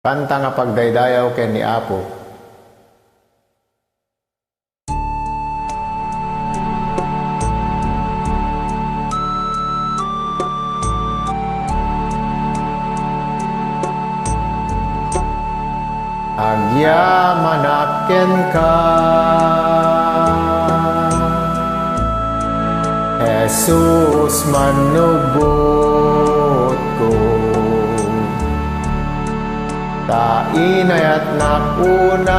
Kanta nga pagdaydayaw ken ni Apo. Agyamanaken ka, Jesus manubot ko. Tainay at nakunay,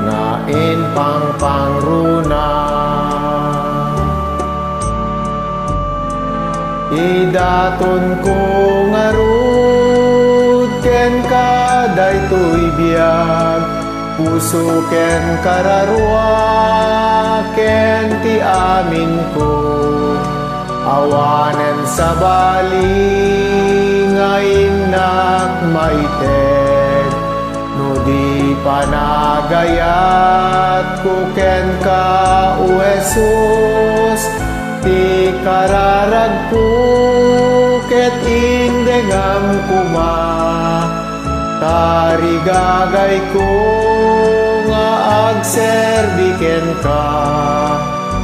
ngain pang pangruna. Idaton ko ngarud ken ka daytoy biyag, puso ken kararwa ken ti amin ko. Awanen sa bali ngayon maited, no di panagayat ko ken ka o Jesus. Ti kararag ko ket indengam kuma, tarigagay ko nga agserbiken ka.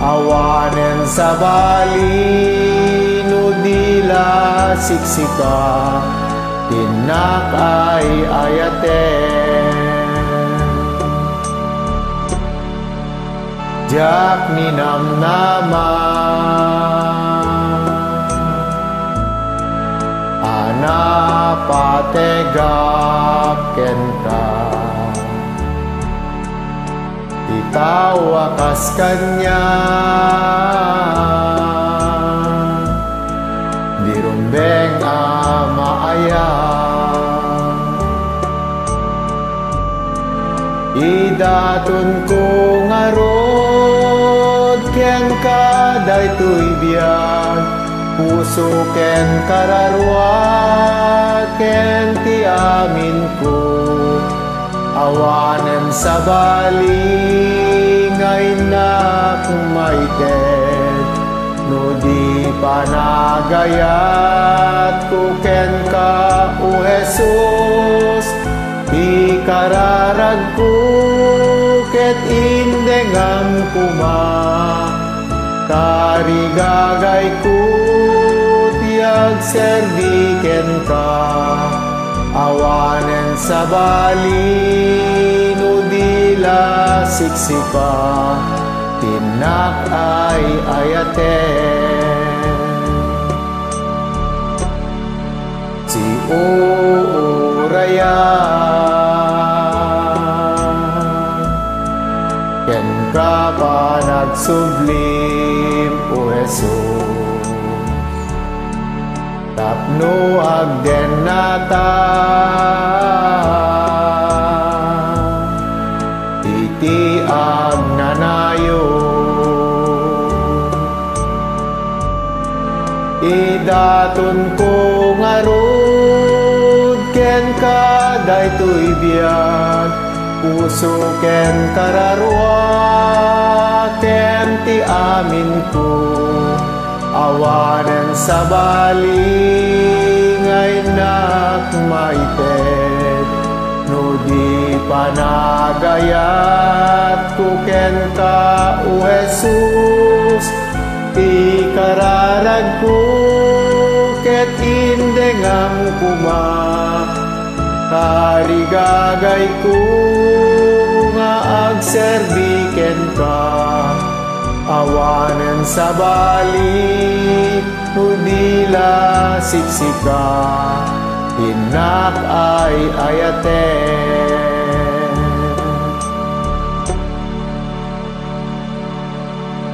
Awanen sa bali no dila siksika, tinak ay ayaten. Jak ninamnama, anapategap ken ka. Itawakas kanya, dirumbeng amaaya. Idaton ko ngarod ken ka daytoy biyag, puso ken kararwa ken ti amin ko. Awanen sa bali ngayon maited, no di panagayat ko ken ka o Jesus. Di kararag ko ket indengam kuma, tarigagay ko tiag serbiken ka. Awanen sa bali no dila siksika, tinak ay ayaten. Si Uraya ken ka pa nagsublim o Jesus. Tapno agden nata, iti agnanayo. Idaton ko ngarud ken ka daytoy biyag, puso ken kararwa ken ti amin ko. Awanen sa bali ngayon maited, no di panagayat ko ken ka o Jesus. Ti kararag ko ket indengam kuma, tarigagay ko nga agserbiken ka. Awanen sa bali no dila siksika, tinak ay ayaten.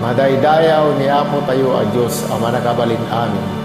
Madaydayaw ni Apo tayo a Diyos, ang manakabalin amin.